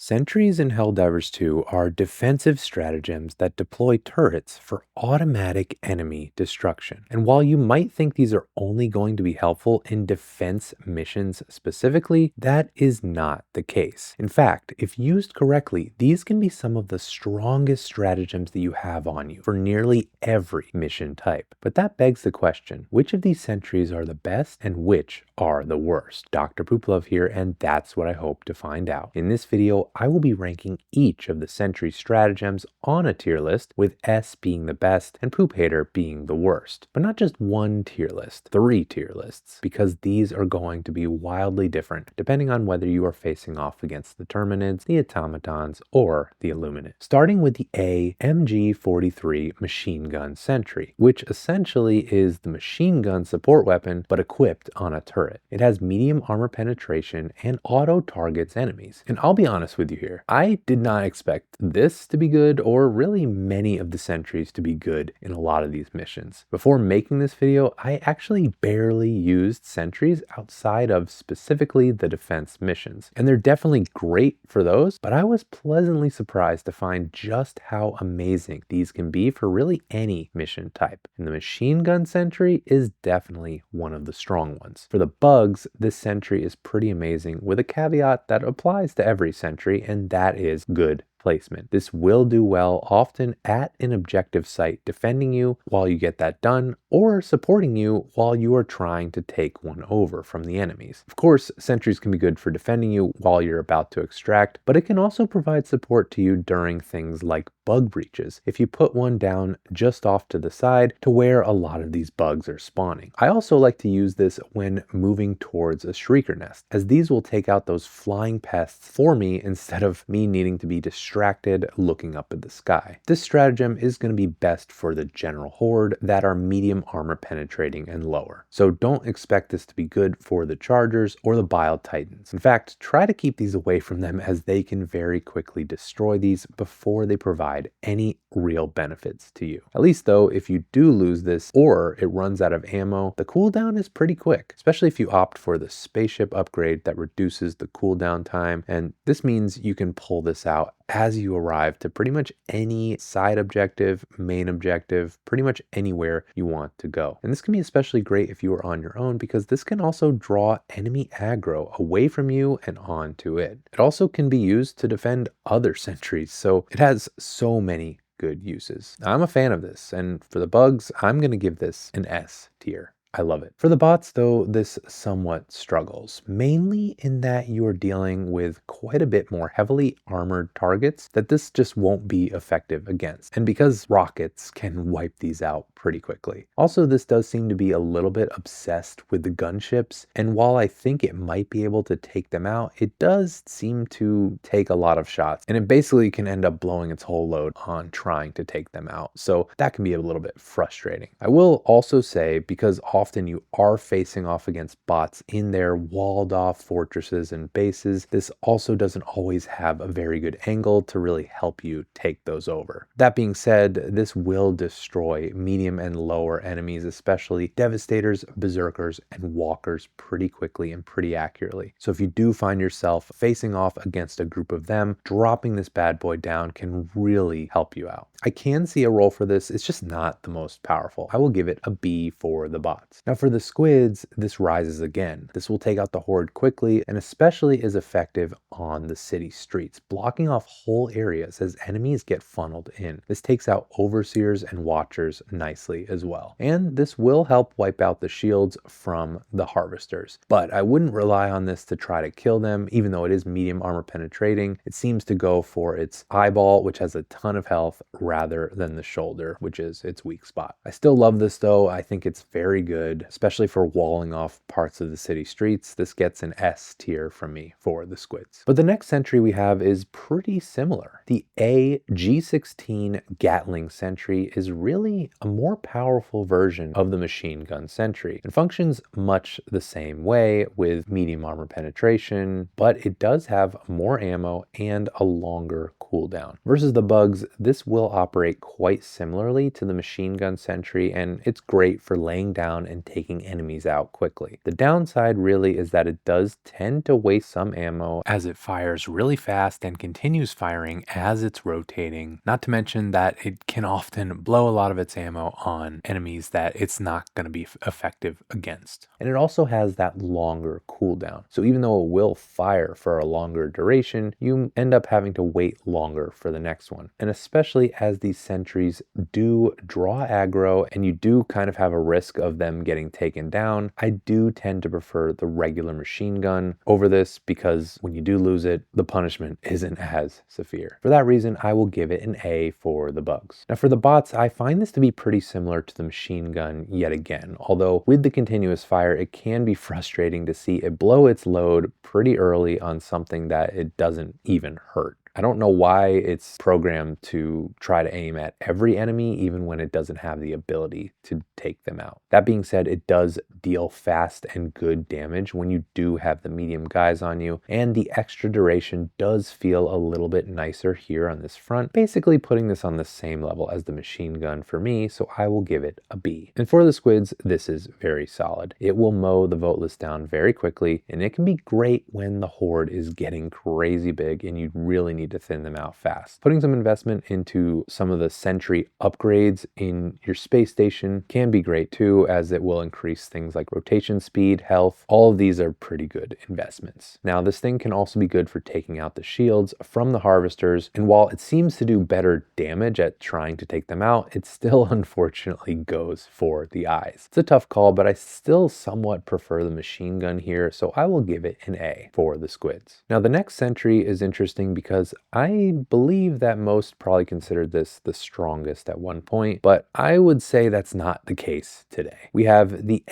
Sentries in Helldivers 2 are defensive stratagems that deploy turrets for automatic enemy destruction. And while you might think these are only going to be helpful in defense missions specifically, that is not the case. In fact, if used correctly, these can be some of the strongest stratagems that you have on you for nearly every mission type. But that begs the question, which of these sentries are the best and which are the worst? Dr. Pooplove here, and that's what I hope to find out. In this video, I will be ranking each of the Sentry Stratagems on a tier list, with S being the best and Poop Hater being the worst. But not just one tier list, 3 tier lists, because these are going to be wildly different depending on whether you are facing off against the Terminids, the Automatons, or the Illuminate. Starting with the MG43 Machine Gun Sentry, which essentially is the machine gun support weapon but equipped on a turret. It has medium armor penetration and auto targets enemies. And I'll be honest with you here, I did not expect this to be good, or really many of the sentries to be good in a lot of these missions. Before making this video, I actually barely used sentries outside of specifically the defense missions. And they're definitely great for those, but I was pleasantly surprised to find just how amazing these can be for really any mission type. And the machine gun sentry is definitely one of the strong ones. For the bugs, this sentry is pretty amazing, with a caveat that applies to every sentry, and that is good placement. This will do well often at an objective site, defending you while you get that done, or supporting you while you are trying to take one over from the enemies. Of course, sentries can be good for defending you while you're about to extract, but it can also provide support to you during things like bug breaches, if you put one down just off to the side to where a lot of these bugs are spawning. I also like to use this when moving towards a shrieker nest, as these will take out those flying pests for me instead of me needing to be distracted looking up at the sky. This stratagem is going to be best for the general horde that are medium armor penetrating and lower. So don't expect this to be good for the chargers or the bile titans. In fact, try to keep these away from them, as they can very quickly destroy these before they provide any real benefits to you. At least though, if you do lose this or it runs out of ammo, the cooldown is pretty quick, especially if you opt for the spaceship upgrade that reduces the cooldown time. And this means you can pull this out as you arrive to pretty much any side objective, main objective, pretty much anywhere you want to go. And this can be especially great if you are on your own, because this can also draw enemy aggro away from you and onto it. It also can be used to defend other sentries, so it has so many good uses. I'm a fan of this, and for the bugs, I'm going to give this an S tier. I love it. For the bots though, this somewhat struggles, mainly in that you are dealing with quite a bit more heavily armored targets that this just won't be effective against, and because rockets can wipe these out pretty quickly. Also, this does seem to be a little bit obsessed with the gunships, and while I think it might be able to take them out, it does seem to take a lot of shots, and it basically can end up blowing its whole load on trying to take them out. So that can be a little bit frustrating. I will also say, because often you are facing off against bots in their walled off fortresses and bases, this also doesn't always have a very good angle to really help you take those over. That being said, this will destroy medium and lower enemies, especially Devastators, Berserkers, and Walkers, pretty quickly and pretty accurately. So if you do find yourself facing off against a group of them, dropping this bad boy down can really help you out. I can see a role for this, it's just not the most powerful. I will give it a B for the bots. Now for the squids, this rises again. This will take out the horde quickly, and especially is effective on the city streets, blocking off whole areas as enemies get funneled in. This takes out overseers and watchers nicely as well. And this will help wipe out the shields from the harvesters. But I wouldn't rely on this to try to kill them, even though it is medium armor penetrating. It seems to go for its eyeball, which has a ton of health, rather than the shoulder, which is its weak spot. I still love this though. I think it's very good, especially for walling off parts of the city streets. This gets an S tier from me for the squids. But the next sentry we have is pretty similar. The G16 Gatling Sentry is really a more powerful version of the machine gun sentry and functions much the same way with medium armor penetration, but it does have more ammo and a longer cooldown. Versus the bugs, this will operate quite similarly to the machine gun sentry, and it's great for laying down and taking enemies out quickly. The downside really is that it does tend to waste some ammo as it fires really fast and continues firing as it's rotating, not to mention that it can often blow a lot of its ammo on enemies that it's not going to be effective against. And it also has that longer cooldown. So even though it will fire for a longer duration, you end up having to wait longer for the next one. And especially as these sentries do draw aggro and you do kind of have a risk of them getting taken down, I do tend to prefer the regular machine gun over this because when you do lose it, the punishment isn't as severe. For that reason, I will give it an A for the bugs. Now for the bots, I find this to be pretty similar to the machine gun yet again, although with the continuous fire, it can be frustrating to see it blow its load pretty early on something that it doesn't even hurt. I don't know why it's programmed to try to aim at every enemy, even when it doesn't have the ability to take them out. That being said, it does deal fast and good damage when you do have the medium guys on you, and the extra duration does feel a little bit nicer here on this front, basically putting this on the same level as the machine gun for me, so I will give it a B. And for the squids, this is very solid. It will mow the vote list down very quickly, and it can be great when the horde is getting crazy big and you really need to thin them out fast. Putting some investment into some of the sentry upgrades in your space station can be great too, as it will increase things like rotation speed, health. All of these are pretty good investments. Now, this thing can also be good for taking out the shields from the harvesters, and while it seems to do better damage at trying to take them out, it still unfortunately goes for the eyes. It's a tough call, but I still somewhat prefer the machine gun here, so I will give it an A for the squids. Now, the next sentry is interesting because I believe that most probably considered this the strongest at one point, but I would say that's not the case today. We have the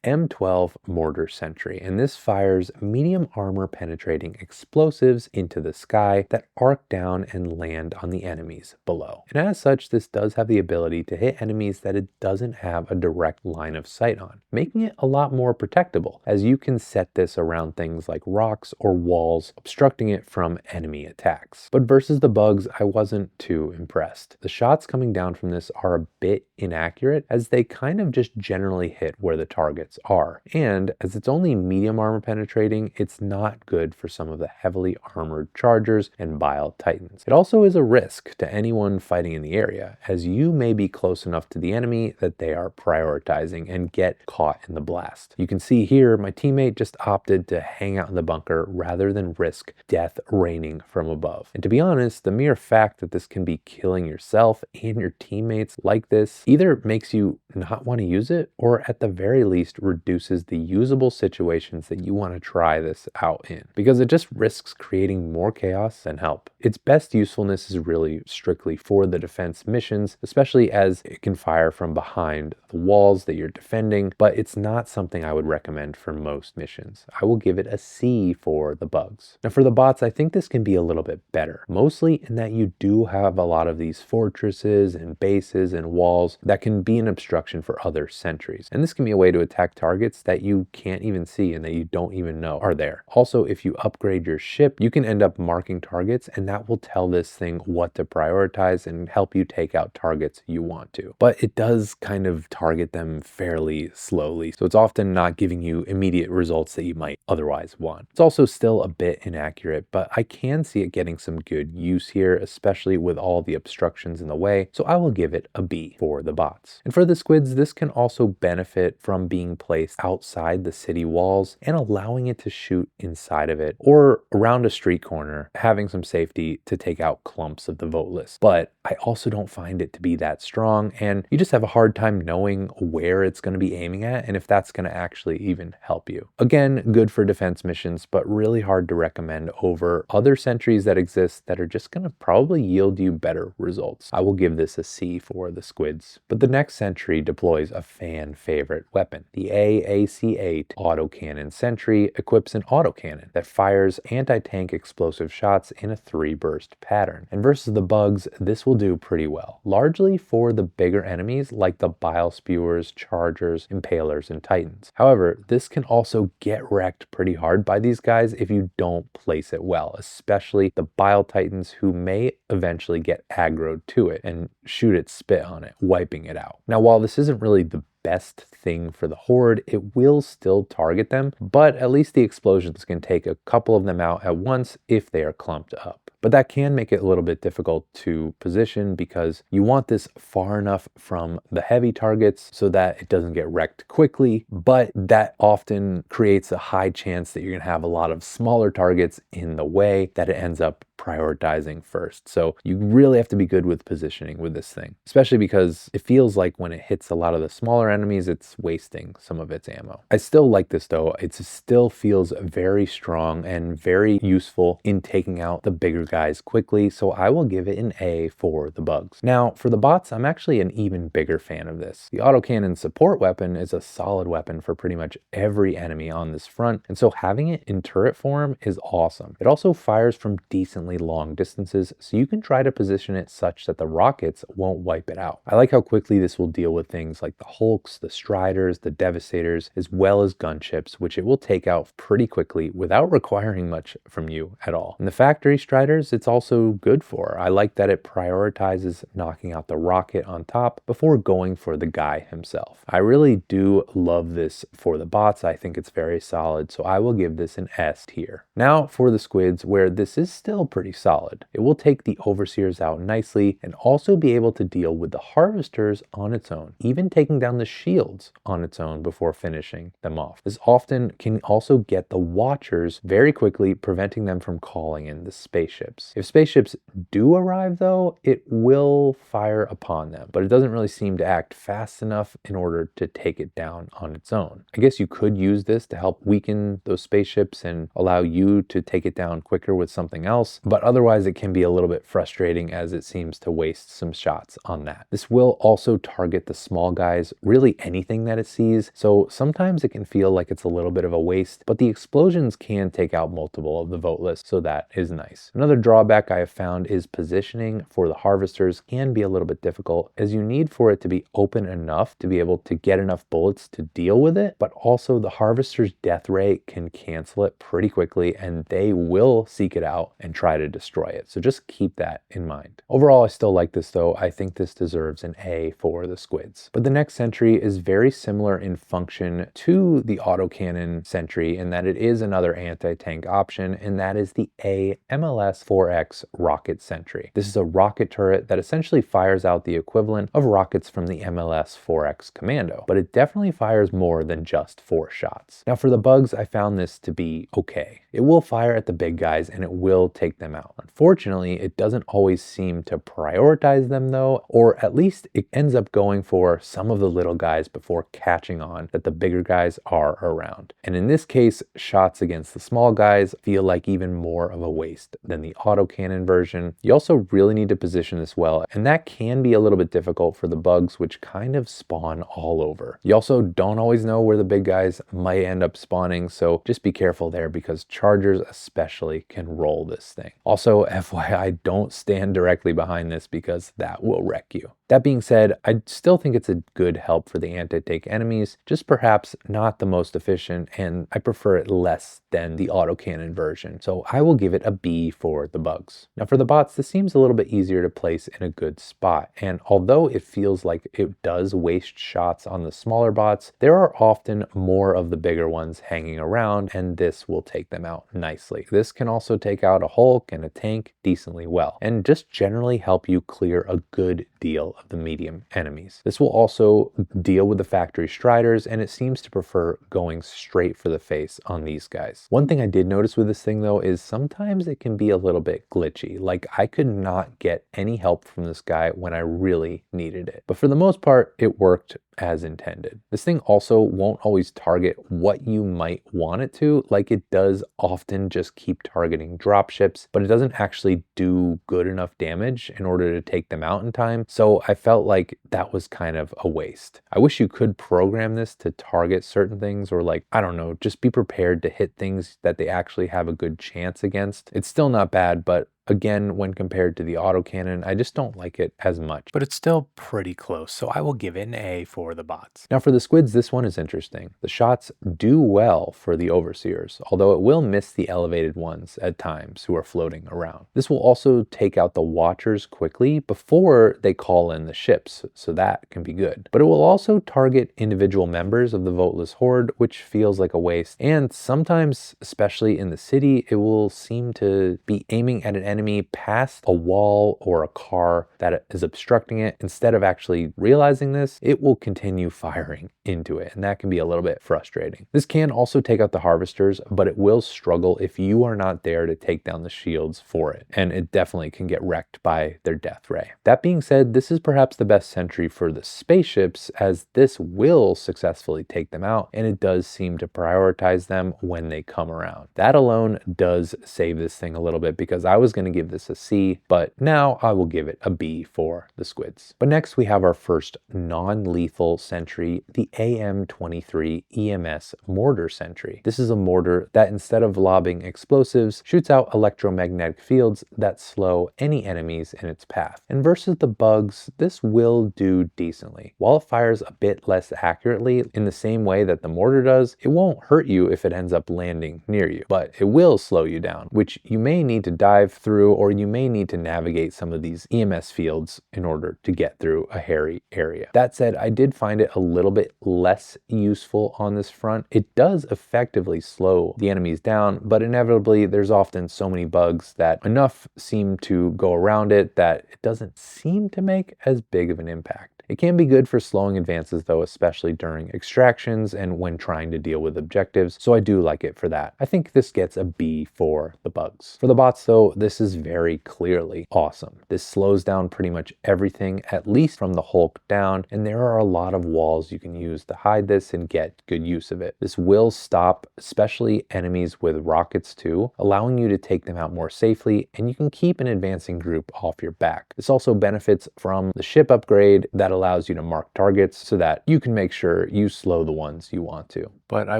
M12 Mortar Sentry, and this fires medium armor penetrating explosives into the sky that arc down and land on the enemies below. And as such, this does have the ability to hit enemies that it doesn't have a direct line of sight on, making it a lot more protectable, as you can set this around things like rocks or walls, obstructing it from enemy attacks. But versus the bugs, I wasn't too impressed. The shots coming down from this are a bit inaccurate, as they kind of just generally hit where the targets are. And as it's only medium armor penetrating, it's not good for some of the heavily armored chargers and Bile Titans. It also is a risk to anyone fighting in the area, as you may be close enough to the enemy that they are prioritizing and get caught in the blast. You can see here, my teammate just opted to hang out in the bunker rather than risk death raining from above. And to be honest, the mere fact that this can be killing yourself and your teammates like this either makes you not want to use it, or at the very least reduces the usable situations that you want to try this out in, because it just risks creating more chaos than help. Its best usefulness is really strictly for the defense missions, especially as it can fire from behind the walls that you're defending, but it's not something I would recommend for most missions. I will give it a C for the bugs. Now for the bots, I think this can be a little bit better, mostly in that you do have a lot of these fortresses and bases and walls that can be an obstruction for other sentries. And this can be a way to attack targets that you can't even see and that you don't even know are there. Also, if you upgrade your ship, you can end up marking targets, and that will tell this thing what to prioritize and help you take out targets you want to. But it does kind of target them fairly slowly, so it's often not giving you immediate results that you might otherwise want. It's also still a bit inaccurate, but I can see it getting some good use here, especially with all the obstructions in the way, so I will give it a B for the bots. And for the squids, this can also benefit from being placed outside the city walls and allowing it to shoot inside of it or around a street corner, having some safety to take out clumps of the vote list. But I also don't find it to be that strong, and you just have a hard time knowing where it's going to be aiming at and if that's going to actually even help you. Again, good for defense missions, but really hard to recommend over other sentries that exist that are just going to probably yield you better results. I will give this a C for the squids. But the next sentry deploys a fan favorite weapon. The AAC-8 Autocannon Sentry equips an autocannon that fires anti-tank explosive shots in a 3-burst pattern. And versus the bugs, this will do pretty well, largely for the bigger enemies like the Bile Spewers, Chargers, Impalers, and Titans. However, this can also get wrecked pretty hard by these guys if you don't place it well, especially the Bile Titans, who may eventually get aggroed to it and shoot its spit on it, wiping it out. Now, while this isn't really the best thing for the horde, it will still target them, but at least the explosions can take a couple of them out at once if they are clumped up. But that can make it a little bit difficult to position because you want this far enough from the heavy targets so that it doesn't get wrecked quickly, but that often creates a high chance that you're going to have a lot of smaller targets in the way that it ends up prioritizing first. So you really have to be good with positioning with this thing, especially because it feels like when it hits a lot of the smaller enemies, it's wasting some of its ammo. I still like this though. It still feels very strong and very useful in taking out the bigger guys quickly. So I will give it an A for the bugs. Now for the bots, I'm actually an even bigger fan of this. The autocannon support weapon is a solid weapon for pretty much every enemy on this front. And so having it in turret form is awesome. It also fires from decently long distances, so you can try to position it such that the rockets won't wipe it out. I like how quickly this will deal with things like the Hulks, the Striders, the Devastators, as well as gunships, which it will take out pretty quickly without requiring much from you at all. And the factory Striders, it's also good for. I like that it prioritizes knocking out the rocket on top before going for the guy himself. I really do love this for the bots. I think it's very solid, so I will give this an S tier. Now for the squids, where this is still pretty solid. It will take the overseers out nicely and also be able to deal with the harvesters on its own, even taking down the shields on its own before finishing them off. This often can also get the watchers very quickly, preventing them from calling in the spaceships. If spaceships do arrive though, it will fire upon them, but it doesn't really seem to act fast enough in order to take it down on its own. I guess you could use this to help weaken those spaceships and allow you to take it down quicker with something else, but otherwise it can be a little bit frustrating as it seems to waste some shots on that. This will also target the small guys, really anything that it sees, so sometimes it can feel like it's a little bit of a waste, but the explosions can take out multiple of the vote list, so that is nice. Another drawback I have found is positioning for the harvesters can be a little bit difficult, as you need for it to be open enough to be able to get enough bullets to deal with it, but also the harvester's death rate can cancel it pretty quickly and they will seek it out and try to destroy it. So just keep that in mind. Overall, I still like this though. I think this deserves an A for the squids. But the next sentry is very similar in function to the autocannon sentry in that it is another anti-tank option, and that is the AMLS 4X rocket sentry. This is a rocket turret that essentially fires out the equivalent of rockets from the MLS 4X commando, but it definitely fires more than just 4 shots. Now for the bugs, I found this to be okay. It will fire at the big guys and it will take them out. Unfortunately, it doesn't always seem to prioritize them though, or at least it ends up going for some of the little guys before catching on that the bigger guys are around. And in this case, shots against the small guys feel like even more of a waste than the autocannon version. You also really need to position this well, and that can be a little bit difficult for the bugs, which kind of spawn all over. You also don't always know where the big guys might end up spawning, so just be careful there because chargers especially can roll this thing. Also, FYI, don't stand directly behind this because that will wreck you. That being said, I still think it's a good help for the anti-tank enemies, just perhaps not the most efficient, and I prefer it less than the autocannon version. So I will give it a B for the bugs. Now for the bots, this seems a little bit easier to place in a good spot. And although it feels like it does waste shots on the smaller bots, there are often more of the bigger ones hanging around, and this will take them out nicely. This can also take out a Hulk and a tank decently well, and just generally help you clear a good deal of the medium enemies. This will also deal with the factory Striders, and it seems to prefer going straight for the face on these guys. One thing I did notice with this thing though is sometimes it can be a little bit glitchy. Like I could not get any help from this guy when I really needed it. But for the most part, it worked as intended. This thing also won't always target what you might want it to, like it does often just keep targeting dropships, but it doesn't actually do good enough damage in order to take them out in time. So I felt like that was kind of a waste. I wish you could program this to target certain things, or like, I don't know, just be prepared to hit things that they actually have a good chance against. It's still not bad, but Again, when compared to the autocannon, I just don't like it as much, but it's still pretty close, so I will give it an A for the bots. Now for the squids, this one is interesting. The shots do well for the overseers, although it will miss the elevated ones at times who are floating around. This will also take out the watchers quickly before they call in the ships, so that can be good. But it will also target individual members of the voteless horde, which feels like a waste. And sometimes, especially in the city, it will seem to be aiming at an enemy past a wall or a car that is obstructing it. Instead of actually realizing this, it will continue firing into it, and that can be a little bit frustrating. This can also take out the harvesters, but it will struggle if you are not there to take down the shields for it, and it definitely can get wrecked by their death ray. That being said, this is perhaps the best sentry for the spaceships, as this will successfully take them out, and it does seem to prioritize them when they come around. That alone does save this thing a little bit, because I was going to give this a C, but now I will give it a B for the squids. But next we have our first non-lethal sentry, the AM-23 EMS Mortar Sentry. This is a mortar that, instead of lobbing explosives, shoots out electromagnetic fields that slow any enemies in its path. And versus the bugs, this will do decently. While it fires a bit less accurately in the same way that the mortar does, it won't hurt you if it ends up landing near you, but it will slow you down, which you may need to dive through, or you may need to navigate some of these EMS fields in order to get through a hairy area. That said, I did find it a little bit less useful on this front. It does effectively slow the enemies down, but inevitably there's often so many bugs that enough seem to go around it that it doesn't seem to make as big of an impact. It can be good for slowing advances though, especially during extractions and when trying to deal with objectives, so I do like it for that. I think this gets a B for the bugs. For the bots though, this is very clearly awesome. This slows down pretty much everything, at least from the Hulk down, and there are a lot of walls you can use to hide this and get good use of it. This will stop especially enemies with rockets too, allowing you to take them out more safely, and you can keep an advancing group off your back. This also benefits from the ship upgrade that allows you to mark targets so that you can make sure you slow the ones you want to. But I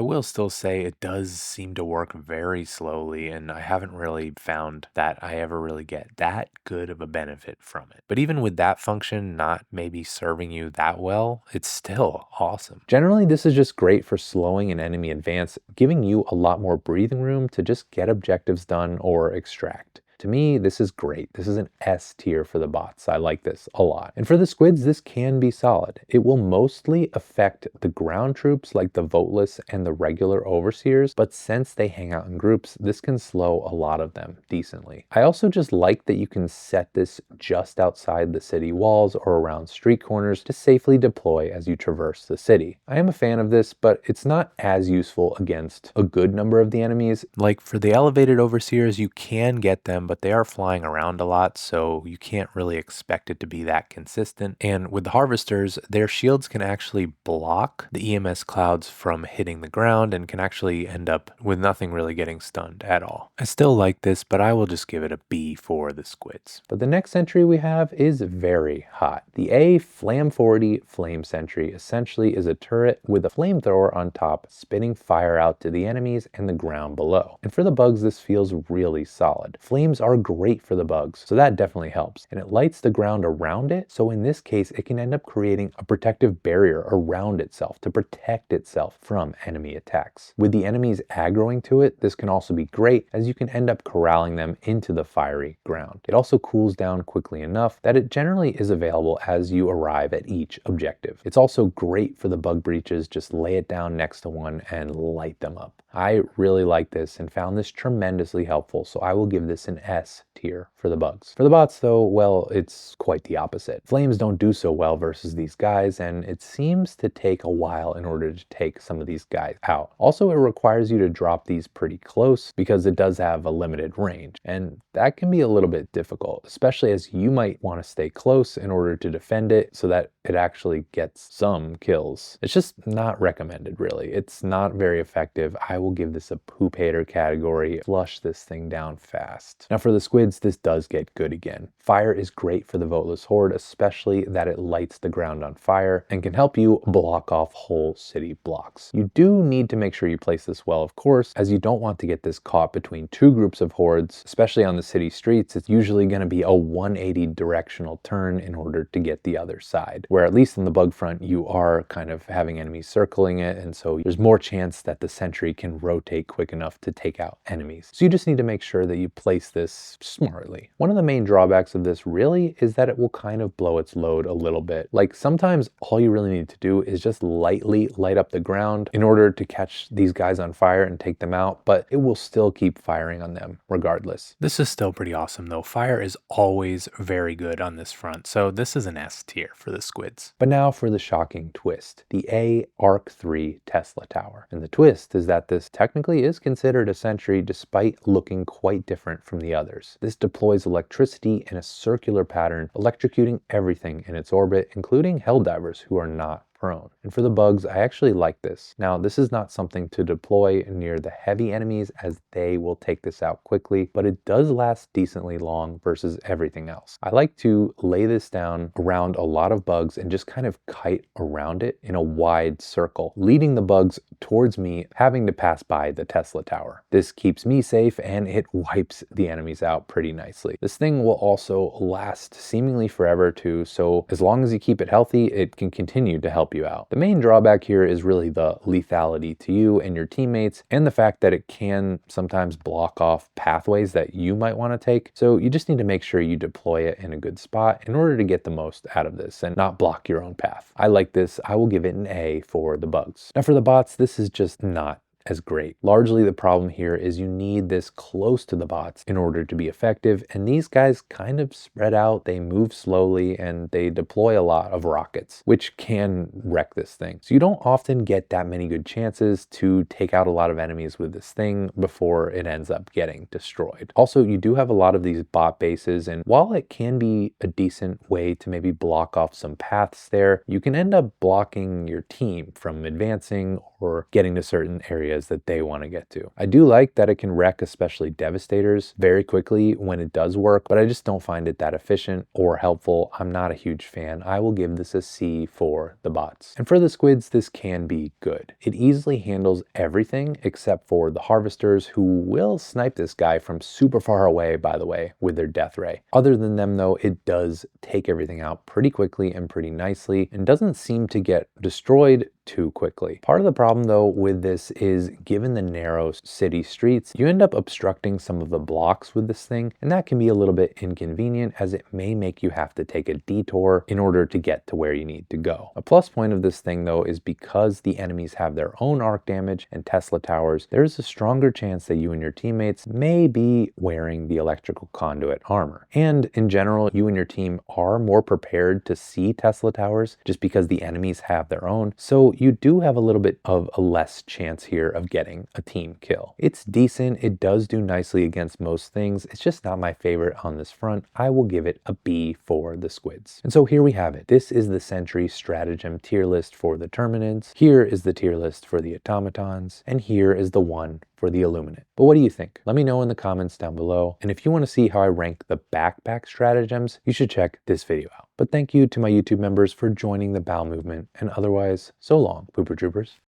will still say it does seem to work very slowly, and I haven't really found that I ever really get that good of a benefit from it. But even with that function not maybe serving you that well, it's still awesome. Generally, this is just great for slowing an enemy advance, giving you a lot more breathing room to just get objectives done or extract. To me, this is great. This is an S tier for the bots. I like this a lot. And for the squids, this can be solid. It will mostly affect the ground troops like the voteless and the regular overseers, but since they hang out in groups, this can slow a lot of them decently. I also just like that you can set this just outside the city walls or around street corners to safely deploy as you traverse the city. I am a fan of this, but it's not as useful against a good number of the enemies. Like for the elevated overseers, you can get them, but they are flying around a lot, so you can't really expect it to be that consistent. And with the harvesters, their shields can actually block the EMS clouds from hitting the ground and can actually end up with nothing really getting stunned at all. I still like this, but I will just give it a B for the squids. But the next sentry we have is very hot. The A-Flam-40 Flame Sentry essentially is a turret with a flamethrower on top, spitting fire out to the enemies and the ground below. And for the bugs, this feels really solid. Flames are great for the bugs, so that definitely helps. And it lights the ground around it, so in this case, it can end up creating a protective barrier around itself to protect itself from enemy attacks. With the enemies aggroing to it, this can also be great, as you can end up corralling them into the fiery ground. It also cools down quickly enough that it generally is available as you arrive at each objective. It's also great for the bug breaches. Just lay it down next to one and light them up. I really like this and found this tremendously helpful, so I will give this an S tier for the bugs. For the bots though, well, it's quite the opposite. Flames don't do so well versus these guys, and it seems to take a while in order to take some of these guys out. Also, it requires you to drop these pretty close because it does have a limited range, and that can be a little bit difficult, especially as you might want to stay close in order to defend it so that it actually gets some kills. It's just not recommended, really. It's not very effective. I will give this a poop hater category. Flush this thing down fast. Now for the squids, this does get good again. Fire is great for the voteless horde, especially that it lights the ground on fire and can help you block off whole city blocks. You do need to make sure you place this well, of course, as you don't want to get this caught between two groups of hordes, especially on the city streets. It's usually going to be a 180 directional turn in order to get the other side, where at least on the bug front, you are kind of having enemies circling it, and so there's more chance that the sentry can rotate quick enough to take out enemies. So you just need to make sure that you place this smartly. One of the main drawbacks of this really is that it will kind of blow its load a little bit. Like sometimes all you really need to do is just lightly light up the ground in order to catch these guys on fire and take them out, but it will still keep firing on them regardless. This is still pretty awesome though. Fire is always very good on this front, so this is an S tier for the squids. But now for the shocking twist, the A Arc 3 Tesla Tower. And the twist is that this technically is considered a sentry despite looking quite different from the others. This deploys electricity in a circular pattern, electrocuting everything in its orbit, including Helldivers who are not prone. And for the bugs, I actually like this. Now, this is not something to deploy near the heavy enemies as they will take this out quickly, but it does last decently long versus everything else. I like to lay this down around a lot of bugs and just kind of kite around it in a wide circle, leading the bugs towards me, having to pass by the Tesla Tower. This keeps me safe and it wipes the enemies out pretty nicely. This thing will also last seemingly forever too, so as long as you keep it healthy, it can continue to help you out. The main drawback here is really the lethality to you and your teammates and the fact that it can sometimes block off pathways that you might want to take. So you just need to make sure you deploy it in a good spot in order to get the most out of this and not block your own path. I like this. I will give it an A for the bugs. Now for the bots, this is just not as great. Largely the problem here is you need this close to the bots in order to be effective, and these guys kind of spread out, they move slowly, and they deploy a lot of rockets, which can wreck this thing. So you don't often get that many good chances to take out a lot of enemies with this thing before it ends up getting destroyed. Also, you do have a lot of these bot bases, and while it can be a decent way to maybe block off some paths there, you can end up blocking your team from advancing or getting to certain areas that they want to get to. I do like that it can wreck especially Devastators very quickly when it does work, but I just don't find it that efficient or helpful. I'm not a huge fan. I will give this a C for the bots. And for the squids, this can be good. It easily handles everything except for the harvesters, who will snipe this guy from super far away, by the way, with their death ray. Other than them though, it does take everything out pretty quickly and pretty nicely and doesn't seem to get destroyed too quickly. Part of the problem though with this is, given the narrow city streets, you end up obstructing some of the blocks with this thing, and that can be a little bit inconvenient as it may make you have to take a detour in order to get to where you need to go. A plus point of this thing though is because the enemies have their own arc damage and Tesla towers, there's a stronger chance that you and your teammates may be wearing the electrical conduit armor. And in general, you and your team are more prepared to see Tesla towers just because the enemies have their own. So you do have a little bit of a less chance here of getting a team kill. It's decent. It does do nicely against most things. It's just not my favorite on this front. I will give it a B for the squids. And so here we have it. This is the Sentry Stratagem tier list for the Terminids. Here is the tier list for the Automatons. And here is the one for the Illuminate. But what do you think? Let me know in the comments down below. And if you want to see how I rank the backpack stratagems, you should check this video out. But thank you to my YouTube members for joining the Bowel Movement, and otherwise, so long, Pooper Troopers.